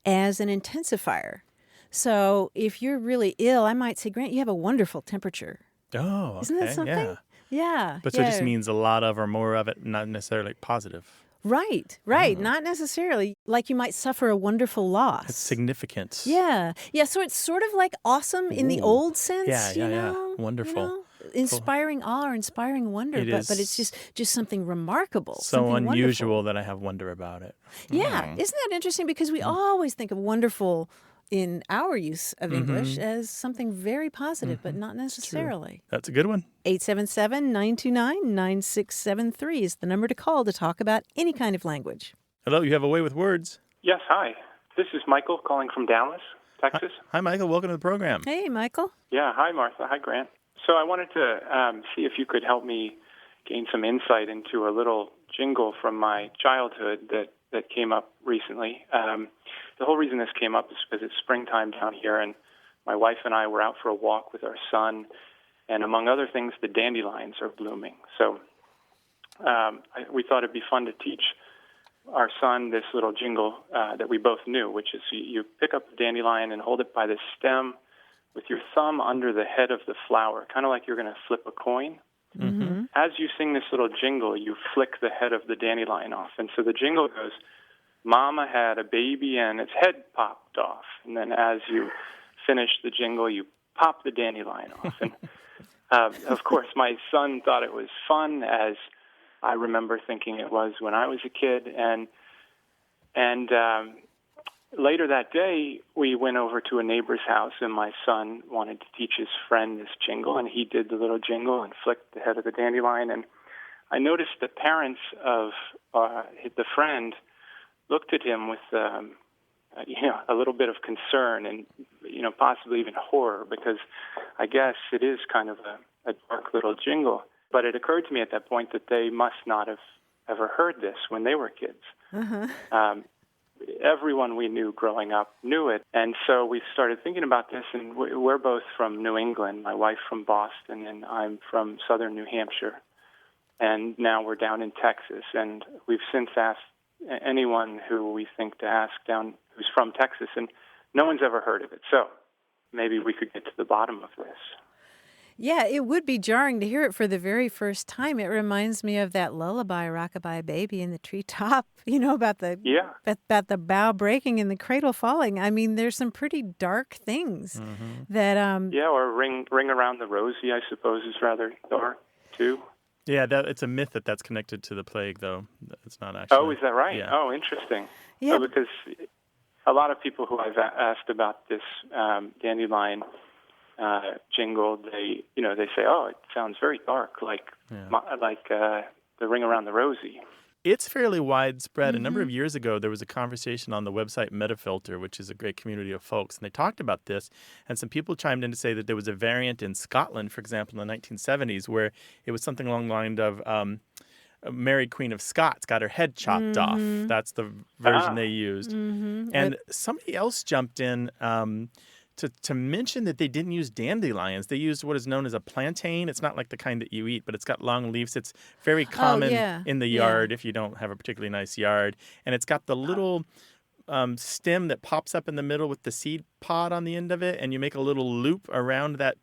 as an intensifier. So if you're really ill, I might say, Grant, you have a wonderful temperature. Oh, okay. Isn't that something? Yeah. But so it just means a lot of or more of it, not necessarily positive. Right. Not necessarily. Like you might suffer a wonderful loss. It's significant. Yeah. So it's sort of like awesome in the old sense. Yeah. Wonderful. You know? Inspiring awe or inspiring wonder, but it's just something remarkable. So something unusual wonderful. that I have wonder about it. Yeah. Isn't that interesting? Because we always think of wonderful in our use of English as something very positive, but not necessarily. That's a good one. 877-929-9673 is the number to call to talk about any kind of language. Hello, you have a way with words. Yes, hi. This is Michael calling from Dallas, Texas. Hi, Michael. Welcome to the program. Hey, Michael. Yeah, hi, Martha. Hi, Grant. So I wanted to see if you could help me gain some insight into a little jingle from my childhood that came up recently. The whole reason this came up is because it's springtime down here, and my wife and I were out for a walk with our son, and among other things, the dandelions are blooming. So we thought it'd be fun to teach our son this little jingle that we both knew, which is you pick up the dandelion and hold it by the stem with your thumb under the head of the flower, kind of like you're going to flip a coin. As you sing this little jingle, you flick the head of the dandelion off. And so the jingle goes, Mama had a baby and its head popped off. And then as you finish the jingle, you pop the dandelion off. And of course, my son thought it was fun, as I remember thinking it was when I was a kid. And later that day, we went over to a neighbor's house, and my son wanted to teach his friend this jingle, and he did the little jingle and flicked the head of the dandelion. And I noticed the parents of the friend looked at him with, a little bit of concern and, possibly even horror, because I guess it is kind of a dark little jingle. But it occurred to me at that point that they must not have ever heard this when they were kids. Everyone we knew growing up knew it. And so we started thinking about this, and we're both from New England, my wife from Boston, and I'm from southern New Hampshire. And now we're down in Texas, and we've since asked anyone who we think to ask down who's from Texas, and no one's ever heard of it. So maybe we could get to the bottom of this. Yeah, it would be jarring to hear it for the very first time. It reminds me of that lullaby, Rockabye Baby in the Treetop, about the bough breaking and the cradle falling. I mean, there's some pretty dark things that... or Ring Around the Rosie, I suppose, is rather dark, too. Yeah, it's a myth that's connected to the plague, though. It's not actually... Oh, is that right? Yeah. Oh, interesting. Yeah. Because a lot of people who I've asked about this dandelion jingle, they say, "Oh, it sounds very dark, like the Ring Around the Rosie." It's fairly widespread. A number of years ago, there was a conversation on the website Metafilter, which is a great community of folks, and they talked about this. And some people chimed in to say that there was a variant in Scotland, for example, in the 1970s, where it was something along the line of Mary Queen of Scots got her head chopped off. That's the version they used. And somebody else jumped in to mention that they didn't use dandelions. They used what is known as a plantain. It's not like the kind that you eat, but it's got long leaves. It's very common in the yard if you don't have a particularly nice yard. And it's got the little stem that pops up in the middle with the seed pod on the end of it, and you make a little loop around that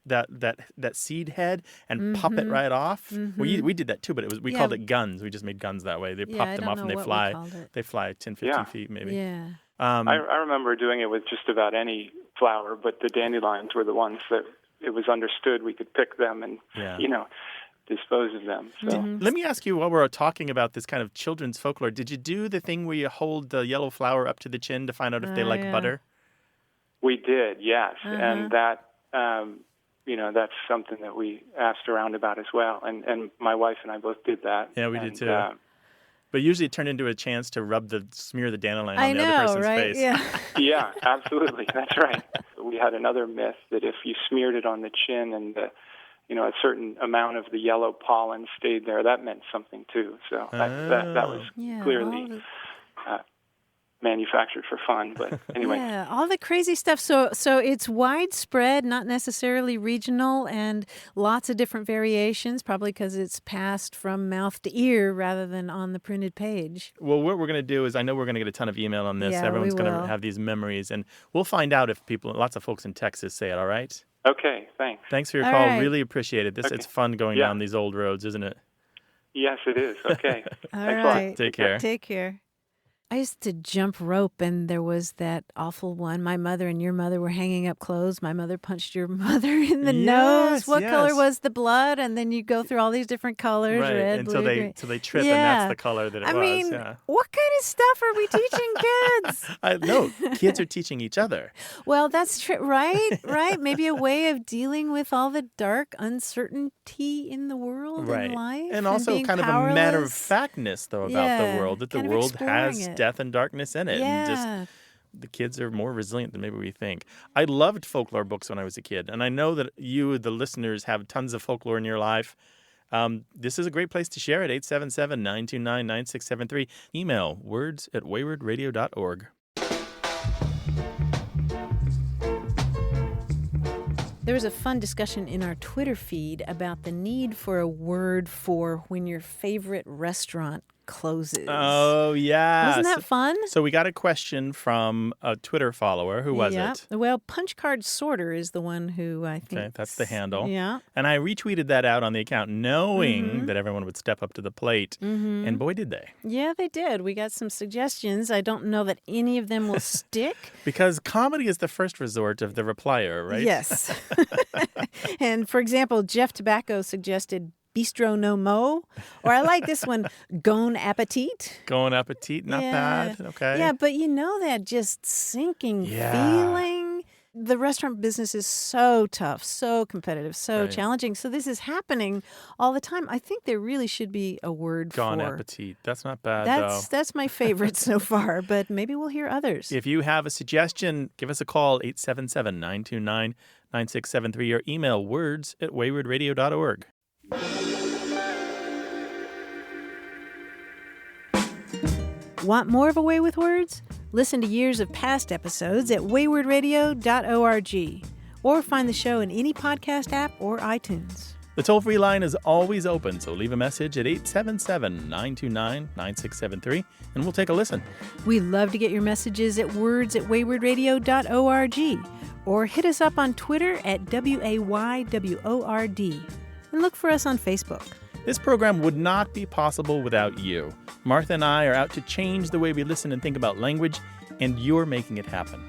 seed head and pop it right off. We did that too, but we called it guns. We just made guns that way. They pop them off and they fly. They fly 10, 15 feet maybe. Yeah. I remember doing it with just about any flower, but the dandelions were the ones that it was understood we could pick them and, dispose of them. So Let me ask you, while we're talking about this kind of children's folklore, did you do the thing where you hold the yellow flower up to the chin to find out if they like butter? we did, yes, and that that's something that we asked around about as well, and my wife and I both did that. Yeah, we did too. But usually it turned into a chance to smear the dandelion on the other person's face. Yeah. Yeah, absolutely. That's right. We had another myth that if you smeared it on the chin and a certain amount of the yellow pollen stayed there, that meant something too. So that was clearly manufactured for fun. But anyway. Yeah, all the crazy stuff. So it's widespread, not necessarily regional, and lots of different variations, probably because it's passed from mouth to ear rather than on the printed page. Well, what we're going to do is, I know we're going to get a ton of email on this. Yeah, Everyone's we going to will. have these memories, and we'll find out if lots of folks in Texas say it, all right? Okay, thanks. Thanks for your All call. right. Really appreciate it. It's fun going down these old roads, isn't it? Yes, it is. Okay. All Thanks right. a lot. Take care. Take care. I used to jump rope, and there was that awful one. My mother and your mother were hanging up clothes. My mother punched your mother in the nose. What color was the blood? And then you go through all these different colors, Right, red, until blue, they green. trip, and that's the color that it was. I mean, what kind of stuff are we teaching kids? No, kids are teaching each other. Well, that's true, right? Right? Maybe a way of dealing with all the dark uncertainty in the world and life. And also being kind of a powerless. matter-of-factness, though, about the world, that the kind of world exploring has it. death and darkness in it. And just the kids are more resilient than maybe we think. I loved folklore books when I was a kid, and I know that you, the listeners, have tons of folklore in your life. This is a great place to share it, 877-929-9673. Email words@waywardradio.org. There was a fun discussion in our Twitter feed about the need for a word for when your favorite restaurant closes. Oh, yeah. Wasn't that fun? So we got a question from a Twitter follower. Who was it? Well, Punch Card Sorter is the one who I think. Okay, that's the handle. Yeah. And I retweeted that out on the account knowing that everyone would step up to the plate. And boy, did they. Yeah, they did. We got some suggestions. I don't know that any of them will stick. Because comedy is the first resort of the replier, right? Yes. And for example, Jeff Tobacco suggested Bistro No Mo. Or I like this one, Gon Appetit. Gon Appetit, not bad. Okay. Yeah, but you know that just sinking feeling? The restaurant business is so tough, so competitive, so challenging. So this is happening all the time. I think there really should be a word Gon for. Appetit. That's not bad, though. That's my favorite so far, but maybe we'll hear others. If you have a suggestion, give us a call, 877-929-9673, or email words@waywardradio.org. Want more of A Way with Words? Listen to years of past episodes at waywardradio.org or find the show in any podcast app or iTunes. The toll-free line is always open, so leave a message at 877-929-9673, and we'll take a listen. We love to get your messages at words@waywardradio.org or hit us up on Twitter at WAYWORD. And look for us on Facebook. This program would not be possible without you. Martha and I are out to change the way we listen and think about language, and you're making it happen.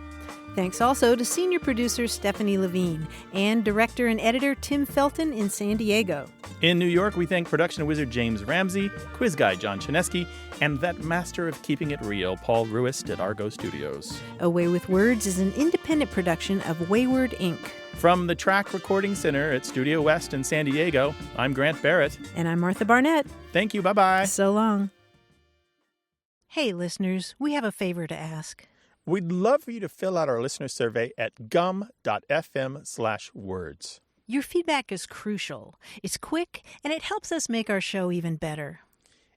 Thanks also to senior producer Stephanie Levine and director and editor Tim Felton in San Diego. In New York, we thank production wizard James Ramsey, quiz guy John Chinesky, and that master of keeping it real, Paul Ruist at Argo Studios. A Way with Words is an independent production of Wayward, Inc. From the Track Recording Center at Studio West in San Diego, I'm Grant Barrett. And I'm Martha Barnett. Thank you. Bye-bye. So long. Hey, listeners, we have a favor to ask. We'd love for you to fill out our listener survey at gum.fm/words. Your feedback is crucial. It's quick, and it helps us make our show even better.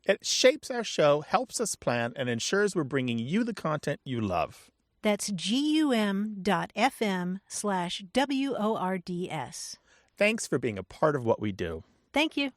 It shapes our show, helps us plan, and ensures we're bringing you the content you love. That's gum.fm/WORDS. Thanks for being a part of what we do. Thank you.